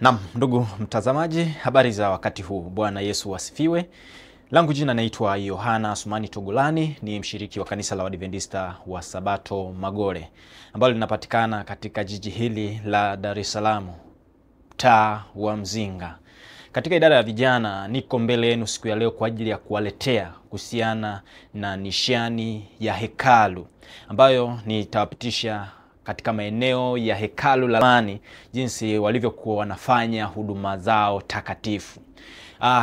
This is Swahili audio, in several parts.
Naam, ndugu mtazamaji, habari za wakati huu. Bwana Yesu asifiwe. Langu jina naitwa Yohana Sumani Togolani, ni mshiriki wa kanisa la Waadventista wa Sabato Magole, ambalo linapatikana katika jiji hili la Dar es Salaam, mtaa wa Mzinga. Katika idara ya vijana niko mbele yenu siku ya leo kwa ajili ya kuwaletea kuhusiana na nishani ya hekalu, ambayo nitawapitisha katika maeneo ya hekalu la zamani, jinsi walivyokuwa wanafanya huduma zao takatifu.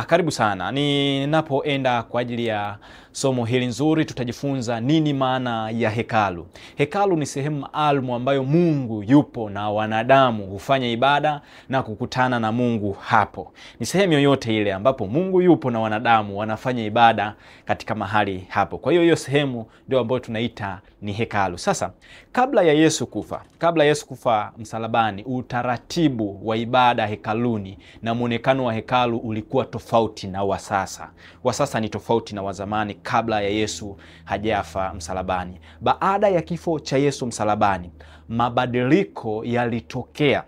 Karibu sana. Ninapoenda kwa ajili ya somo hili nzuri, tutajifunza nini maana ya hekalu. Hekalu ni sehemu maalum ambayo Mungu yupo na wanadamu hufanya ibada na kukutana na Mungu hapo. Ni sehemu yoyote ile ambapo Mungu yupo na wanadamu wanafanya ibada katika mahali hapo. Kwa hiyo sehemu ndio ambayo tunaita ni hekalu. Sasa, kabla ya Yesu kufa msalabani, utaratibu wa ibada hekaluni na muonekano wa hekalu ulikuwa tofauti na wa sasa. Wa sasa ni tofauti na wa zamani kabla ya Yesu hajafa msalabani. Baada ya kifo cha Yesu msalabani, mabadiliko yalitokea.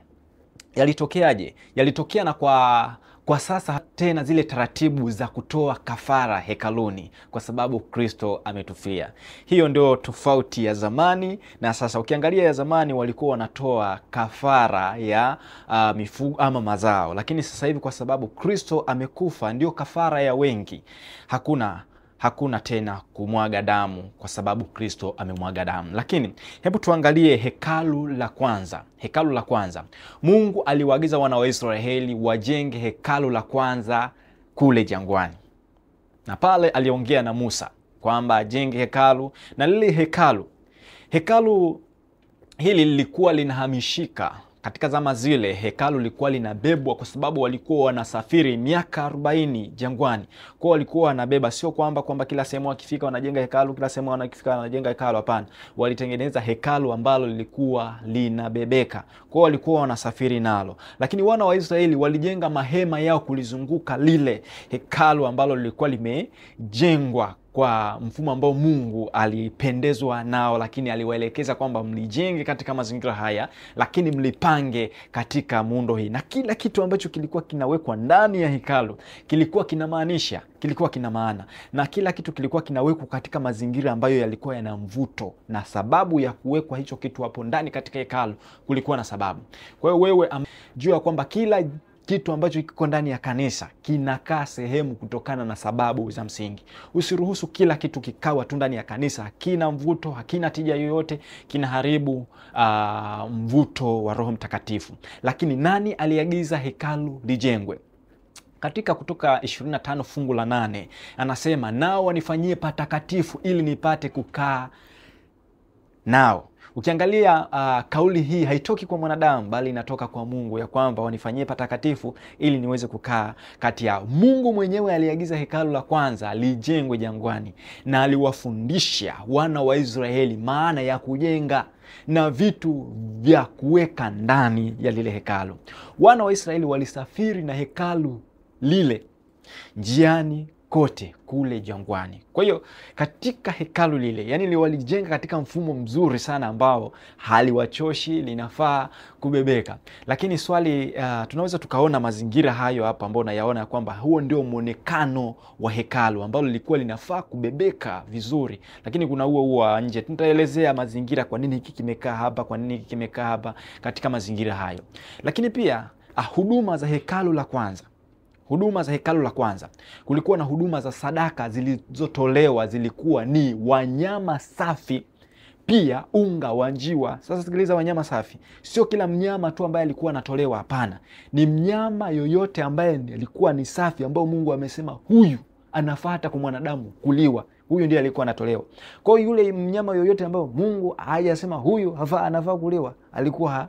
Yalitokeaje? Yalitokea na kwa sasa tena zile taratibu za kutoa kafara hekaluni, kwa sababu Kristo ametufia. Hiyo ndio tofauti ya zamani na sasa. Ukiangalia ya zamani walikuwa wanatoa kafara ya mifugo ama mazao, lakini sasa hivi kwa sababu Kristo amekufa ndio kafara ya wengi. Hakuna tena kumwaga damu kwa sababu Kristo amemwaga damu. Lakini hebu tuangalie hekalu la kwanza. Hekalu la kwanza, Mungu aliwaagiza wana wa Israeli wajenge hekalu la kwanza kule jangwani, na pale aliongea na Musa kwamba ajenge hekalu. Na lile hekalu hili lilikuwa linahamishika. Katika zama zile hekalu lilikuwa linabebwa, kwa sababu walikuwa wanasafiri miaka 40 jangwani. Kwa walikuwa wanabeba, sio kwamba kila sehemu wakifika wanajenga hekalu, kila sehemu wanafika wanajenga hekalu. Hapana, walitengeneza hekalu ambalo lilikuwa linabebeka. Kwa walikuwa wanasafiri nalo. Lakini wana wa Israeli walijenga mahema yao kulizunguka lile hekalu ambalo lilikuwa limejengwa kwa mfumo ambao Mungu alipendezwa nao, lakini aliwaelekeza kwamba mlijenge katika mazingira haya, lakini mlipange katika muundo hii. Na kila kitu ambacho kilikuwa kinawekwa ndani ya hekalu kilikuwa kinamaanisha, kilikuwa kina maana, na kila kitu kilikuwa kinawekwa katika mazingira ambayo yalikuwa yana mvuto, na sababu ya kuwekwa hicho kitu hapo ndani katika hekalu kulikuwa na sababu. Kwa hiyo wewe jua kwamba kila kitu ambacho kiko ndani ya kanisa kinakaa sehemu kutokana na sababu za msingi. Usiruhusu kila kitu kikawa tu ndani ya kanisa hakina mvuto, hakina tija yoyote, kinaharibu mvuto wa Roho Mtakatifu. Lakini nani aliagiza hekalu lijengwe? Katika Kutoka 25 fungu la 8 anasema, nao wanifanyie patakatifu ili nipate kukaa nao. Ukiangalia kauli hii haitoki kwa mwanadamu, bali inatoka kwa Mungu, ya kwamba wanifanyie patakatifu ili niweze kukaa kati yao. Mungu mwenyewe aliagiza hekalu la kwanza lijengwe jangwani, na aliwafundisha wana wa Israeli maana ya kujenga na vitu vya kuweka ndani ya lile hekalu. Wana wa Israeli walisafiri na hekalu lile njiani kote kule jangwani. Kwa hiyo katika hekalu lile, yani walijenga katika mfumo mzuri sana ambao haliwachoshi, linafaa kubebeka. Lakini swali, tunaweza tukaona mazingira hayo hapa ambao nayaona kwamba huo ndio muonekano wa hekalu ambalo lilikuwa linafaa kubebeka vizuri. Lakini kuna huo nje. Tutaelezea mazingira, kwa nini hiki kimekaa hapa, kwa nini hiki kimekaa hapa katika mazingira hayo. Lakini pia huduma za hekalu la kwanza. Huduma za hekalu la kwanza, kulikuwa na huduma za sadaka zilizotolewa, zilikuwa ni wanyama safi, pia unga wa njiwa. Sasa sikiliza, wanyama safi sio kila mnyama tu ambaye alikuwa anatolewa, hapana. Ni mnyama yoyote ambaye alikuwa ni safi, ambao Mungu amesema huyu anafaa hata kwa mwanadamu kuliwa, huyu ndiye alikuwa anatolewa. Kwa hiyo yule mnyama yoyote ambao Mungu hajasema huyu anafaa kuliwa, alikuwa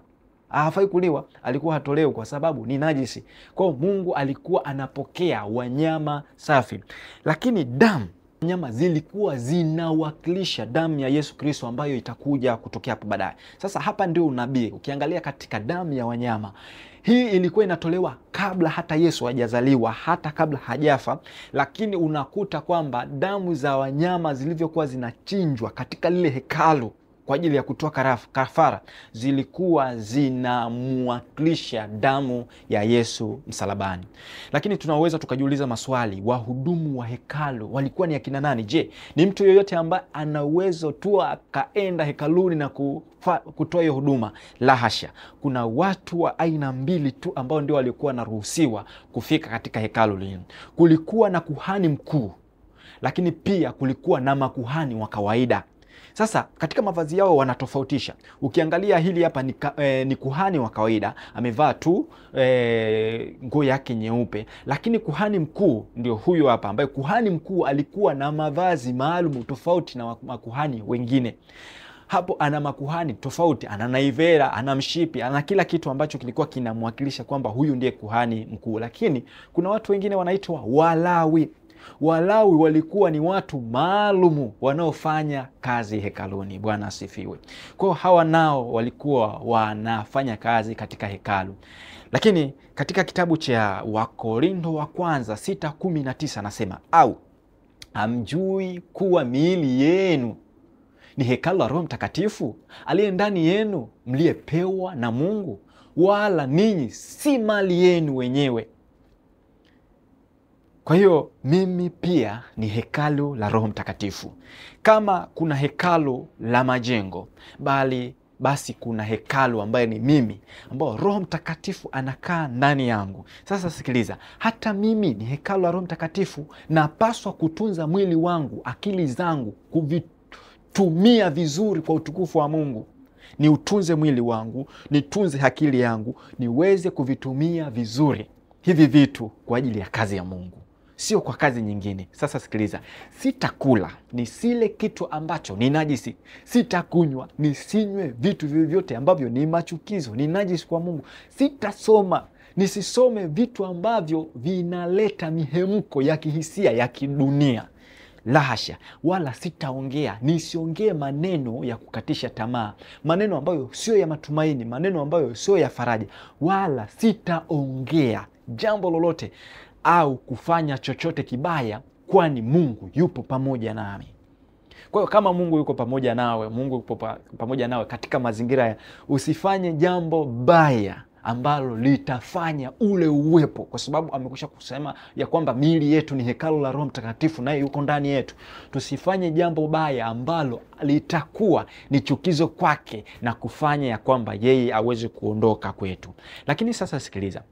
hafai kuliwa, alikuwa hatolewi kwa sababu ni najisi. Kwa hiyo Mungu alikuwa anapokea wanyama safi. Lakini damu nyama zilikuwa zinawakilisha damu ya Yesu Kristo ambayo itakuja kutokea hapo baadaye. Sasa hapa ndio unabii. Ukiangalia katika damu ya wanyama, hii ilikuwa inatolewa kabla hata Yesu hajazaliwa, hata kabla hajafa. Lakini unakuta kwamba damu za wanyama zilivyokuwa zinachinjwa katika lile hekalu kwa ajili ya kutoa kafara zilikuwa zinamwakilisha damu ya Yesu msalabani. Lakini tunaweza tukajiuliza maswali, wahudumu wa hekalu walikuwa ni akina nani? Je, ni mtu yoyote ambaye ana uwezo tu akaenda hekaluni na kutoa hiyo huduma? La hasha. Kuna watu wa aina mbili tu ambao ndio walikuwa wanaruhusiwa kufika katika hekalu lile. Kulikuwa na kuhani mkuu, lakini pia kulikuwa na makuhani wa kawaida. Sasa katika mavazi yao wanatofautisha. Ukiangalia hili hapa ni kuhani wa kawaida, amevaa tu nguo yake nyeupe, lakini kuhani mkuu ndio huyo hapa, ambaye kuhani mkuu alikuwa na mavazi maalum tofauti na makuhani wengine. Hapo ana makuhani tofauti, ana naivera, ana mshipi, ana kila kitu ambacho kilikuwa kinamwakilisha kwamba huyu ndiye kuhani mkuu. Lakini kuna watu wengine wanaitwa Walawi. Walawi walikuwa ni watu maalumu wanaofanya kazi hekaluni. Bwana asifiwe. Kwa hiyo hawa nao walikuwa wanafanya kazi katika hekalu. Lakini katika kitabu cha Wakorintho wa kwanza 6:19 anasema, au hamjui kuwa miili yenu ni hekalu la Roho Mtakatifu aliye ndani yenu, mliyepewa na Mungu, wala ninyi si mali yenu wenyewe? Kwa hiyo mimi pia ni hekalu la Roho Mtakatifu. Kama kuna hekalu la majengo, basi kuna hekalu ambaye ni mimi, ambao Roho Mtakatifu anakaa ndani yangu. Sasa sikiliza, hata mimi ni hekalu la Roho Mtakatifu. Napaswa kutunza mwili wangu, akili zangu, kuvitumia vizuri kwa utukufu wa Mungu. Ni utunze mwili wangu, nitunze akili yangu, niweze kuvitumia vizuri hivi vitu kwa ajili ya kazi ya Mungu, sio kwa kazi nyingine. Sasa sikiliza, sitakula nisile kitu ambacho ni najisi, sitakunywa nisinywe vitu vyovyote ambavyo ni machukizo, ni najisi kwa Mungu. Sitasoma nisisome vitu ambavyo vinaleta mihemko ya kihisia ya kidunia. La hasha. Wala sitaongea, nisiongee maneno ya kukatisha tamaa, maneno ambayo sio ya matumaini, maneno ambayo sio ya faraja. Wala sitaongea jambo lolote au kufanya chochote kibaya, kwani Mungu yupo pamoja nami. Kwa hiyo kama Mungu yuko pamoja nawe, Mungu yupo pamoja nawe katika mazingira ya, usifanye jambo baya ambalo litafanya ule uwepo, kwa sababu amekwisha kusema ya kwamba miili yetu ni hekalu la Roho Mtakatifu, naye yuko ndani yetu. Tusifanye jambo baya ambalo litakuwa ni chukizo kwake na kufanya ya kwamba yeye aweze kuondoka kwetu. Lakini sasa sikiliza,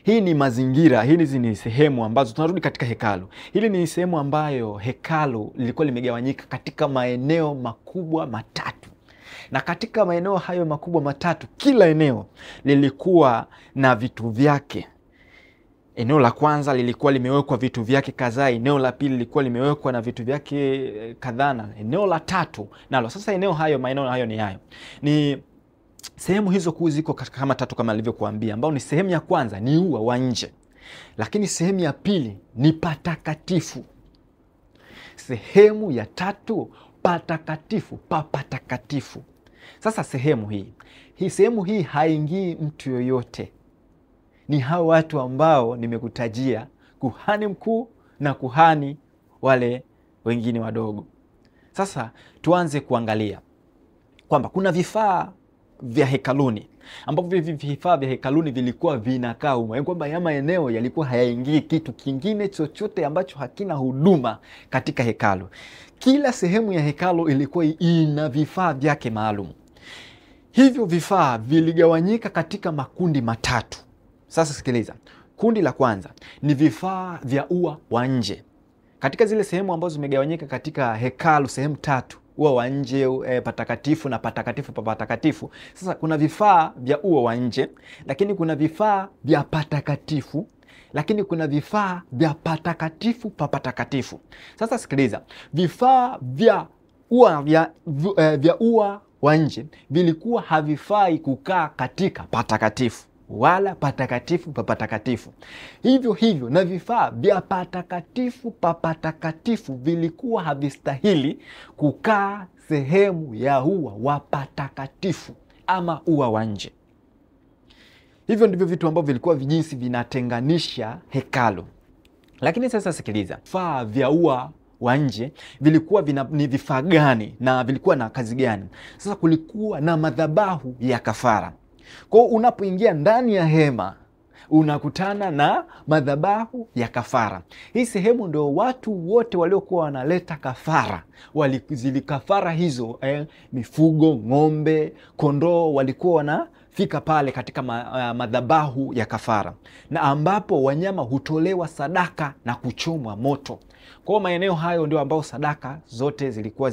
hii ni mazingira, hizi ni sehemu ambazo tunarudi katika hekalu. Hili ni sehemu ambayo hekalu lilikuwa limegawanyika katika maeneo makubwa matatu. Na katika maeneo hayo makubwa matatu, kila eneo lilikuwa na vitu vyake. Eneo la kwanza lilikuwa limewekwa vitu vyake kadhaa, eneo la pili lilikuwa limewekwa na vitu vyake kadhaa, na eneo la tatu nalo. Sasa maeneo hayo ni hayo. Ni sehemu hizo kuu ziko kama tatu kama nilivyokuambia, ambao ni sehemu ya kwanza ni ua wa nje. Lakini sehemu ya pili ni patakatifu. Sehemu ya tatu patakatifu, patakatifu. Sasa sehemu hii haingii mtu yoyote. Ni hao watu ambao nimekutajia, kuhani mkuu na kuhani wale wengine wadogo. Sasa tuanze kuangalia kwamba kuna vifaa vya hekaluni, ambapo vifaa vya hekaluni vilikuwa vinakaa humo, kwamba ya maeneo yalikuwa hayaingii kitu kingine chochote ambacho hakina huduma katika hekalu. Kila sehemu ya hekalu ilikuwa ina vifaa vyake maalum. Hivyo vifaa viligawanyika katika makundi matatu. Sasa sikiliza, kundi la kwanza ni vifaa vya ua wa nje. Katika zile sehemu ambazo zimegawanyika katika hekalu sehemu tatu, ua wa nje, patakatifu na patakatifu pa patakatifu. Sasa kuna vifaa vya ua wa nje, lakini kuna vifaa vya patakatifu, lakini kuna vifaa vya patakatifu pa patakatifu. Sasa sikiliza, vifaa vya ua wa nje vilikuwa havifai kukaa katika patakatifu wala patakatifu pa patakatifu. Hivyo na vifaa vya patakatifu pa patakatifu vilikuwa havistahili kukaa sehemu ya ua wa patakatifu ama ua wa nje. Hivyo ndivyo vitu ambavyo vilikuwa vijinsi vinatenganisha hekalu. Lakini sasa sikiliza, vifaa vya ua wa nje vilikuwa ni vifaa gani na vilikuwa na kazi gani? Sasa kulikuwa na madhabahu ya kafara. Kwa hiyo unapoingia ndani ya hema unakutana na madhabahu ya kafara. Hii sehemu ndio watu wote waliokuwa wanaleta kafara, kafara hizo mifugo, ng'ombe, kondoo, walikuwa wanafika pale katika madhabahu ya kafara, na ambapo wanyama hutolewa sadaka na kuchomwa moto. Kwa maeneo hayo ndio ambao sadaka zote zilikuwa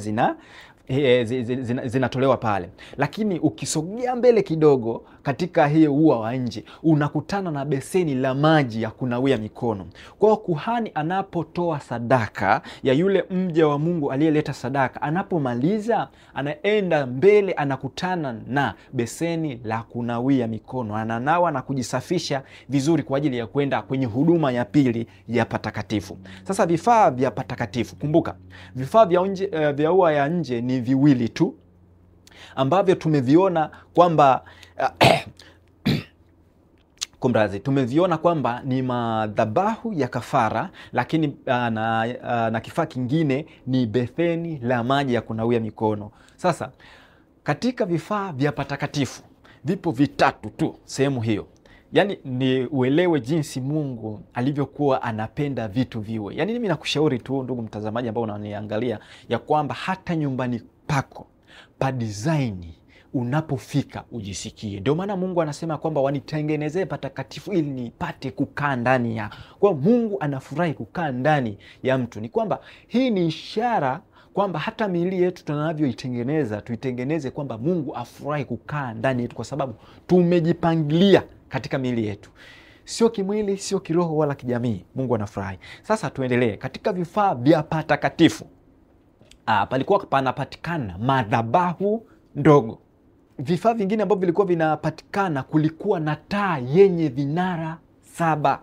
zinatolewa pale. Lakini ukisogea mbele kidogo katika hiyo ua wa nje unakutana na beseni la maji ya kunawia mikono. Kwa hiyo kuhani anapotoa sadaka ya yule mja wa Mungu aliyeleta sadaka, anapomaliza anaenda mbele, anakutana na beseni la kunawia mikono, ananawa na kujisafisha vizuri kwa ajili ya kwenda kwenye huduma ya pili ya patakatifu. Sasa vifaa vya patakatifu, kumbuka vifaa vya ua ya nje ni viwili tu ambavyo tumeviona kwamba tumeviona kwamba ni madhabahu ya kafara, lakini na kifaa kingine ni beseni la maji ya kunawia mikono. Sasa katika vifaa vya patakatifu vipo vitatu tu sehemu hiyo. Yaani ni uelewe jinsi Mungu alivyokuwa anapenda vitu viwe. Yaani mimi nakushauri tu ndugu mtazamaji ambao unaniangalia, ya kwamba hata nyumbani pako pa design unapofika ujisikie. Ndio maana Mungu anasema kwamba wanitengenezee patakatifu ili nipate kukaa ndani ya. Kwa Mungu anafurahi kukaa ndani ya mtu. Ni kwamba hii ni ishara kwamba hata miili yetu tunavyoitengeneza, tuitengeneze kwamba Mungu afurahi kukaa ndani yetu, kwa sababu tumejipangilia katika miili yetu. Sio kimwili, sio kiroho wala kijamii. Mungu anafurahi. Sasa tuendelee. Katika vifaa vya patakatifu palikuwa panapatikana madhabahu ndogo. Vifaa vingine ambavyo vilikuwa vinapatikana, kulikuwa na taa yenye vinara 7,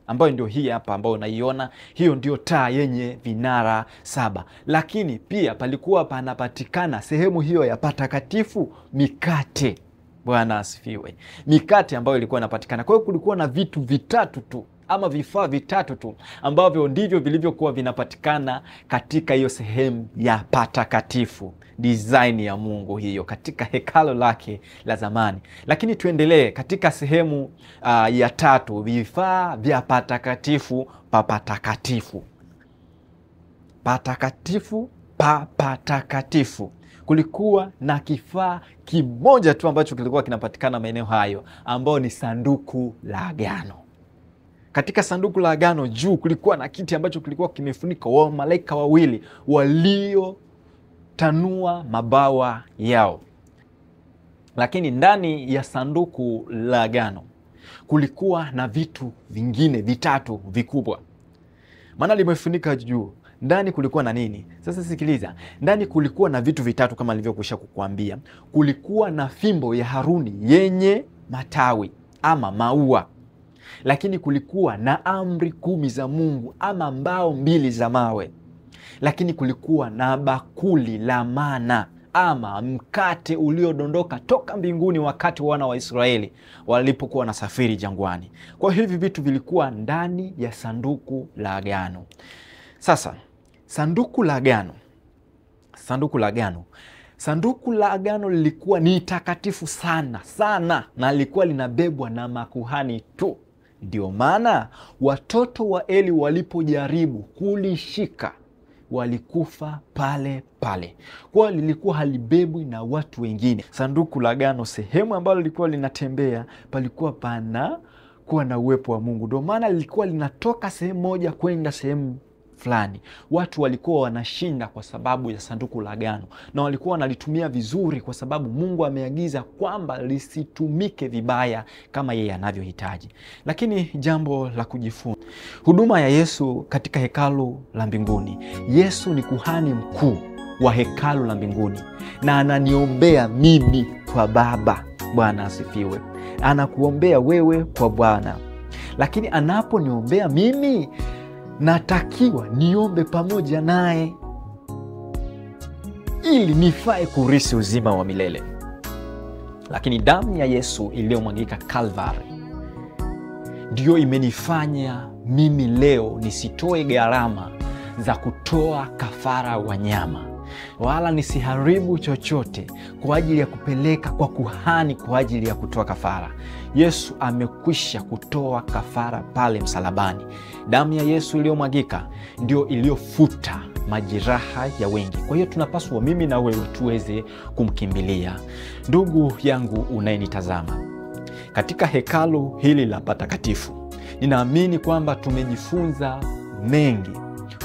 ambayo ndio hii hapa ambayo unaiona. Hiyo ndio taa yenye vinara 7. Lakini pia palikuwa panapatikana sehemu hiyo ya patakatifu mikate. Bwana asifiwe. Mikate ambayo ilikuwa inapatikana. Kwa hiyo kulikuwa na vitu vitatu tu ama vifaa vitatu tu ambavyo ndivyo vilivyokuwa vinapatikana katika hiyo sehemu ya patakatifu. Design ya Mungu hiyo katika hekalo lake la zamani. Lakini tuendelee katika sehemu ya tatu, vifaa vya patakatifu pa patakatifu. Patakatifu pa patakatifu. Kulikuwa na kifaa kimoja tu ambacho kilikuwa kinapatikana maeneo hayo, ambao ni sanduku la agano. Katika sanduku la agano juu kulikuwa na kiti ambacho kilikuwa kimefunika wa malaika wawili waliotanua mabawa yao. Lakini ndani ya sanduku la agano kulikuwa na vitu vingine vitatu vikubwa. Maana limefunika juu, ndani kulikuwa na nini? Sasa sikiliza, ndani kulikuwa na vitu vitatu kama nilivyokwisha kukuambia. Kulikuwa na fimbo ya Haruni yenye matawi ama maua. Lakini kulikuwa na amri 10 za Mungu ama mbao 2 za mawe. Lakini kulikuwa na bakuli la mana ama mkate uliodondoka toka mbinguni wakati wana wa Israeli walipokuwa wanasafiri jangwani. Kwa hivi vitu vilikuwa ndani ya sanduku la agano. Sasa sanduku la agano lilikuwa ni takatifu sana sana, na lilikuwa linabebwa na makuhani tu. Ndio maana watoto wa Eli walipojaribu kulishika walikufa pale pale. Kwa lilikuwa halibebwi na watu wengine. Sanduku la agano, sehemu ambalo lilikuwa linatembea, palikuwa kuwa na uwepo wa Mungu. Ndio maana lilikuwa linatoka sehemu moja kwenda sehemu fulani. Watu walikuwa wanashinda kwa sababu ya sanduku la agano, na walikuwa wanalitumia vizuri kwa sababu Mungu ameagiza kwamba lisitumike vibaya kama yeye anavyohitaji. Lakini jambo la kujifunza, huduma ya Yesu katika hekalu la mbinguni. Yesu ni kuhani mkuu wa hekalu la mbinguni, na ananiombea mimi kwa Baba. Bwana asifiwe. Anakuombea wewe kwa Bwana, lakini anaponiombea mimi, natakiwa niombe pamoja naye ili nifae kurisi uzima wa milele. Lakini damu ya Yesu iliyomwagika Calvary ndio imenifanya mimi leo nisitoe gharama za kutoa kafara wanyama, wala nisiharibu chochote kwa ajili ya kupeleka kwa kuhani kwa ajili ya kutoa kafara. Yesu amekwisha kutoa kafara pale msalabani. Damu ya Yesu iliyomwagika ndio iliyofuta majeraha ya wengi. Kwa hiyo tunapaswa mimi na wewe tuweze kumkimbilia. Ndugu yangu unayenitazama, katika hekalu hili la patakatifu, ninaamini kwamba tumejifunza mengi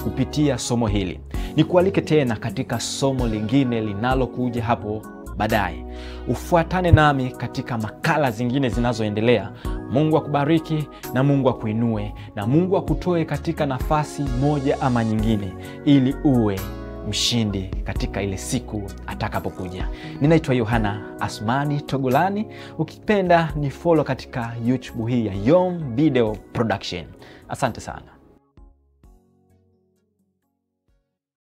kupitia somo hili. Nikualike tena katika somo lingine linalokuja hapo baadaye. Ufuatane nami katika makala zingine zinazoendelea. Mungu akubariki na Mungu akuinue na Mungu akutoe katika nafasi moja ama nyingine ili uwe mshindi katika ile siku atakapokuja. Ninaitwa Yohana Asmani Togolani. Ukipenda ni follow katika YouTube hii ya Yom Video Production. Asante sana.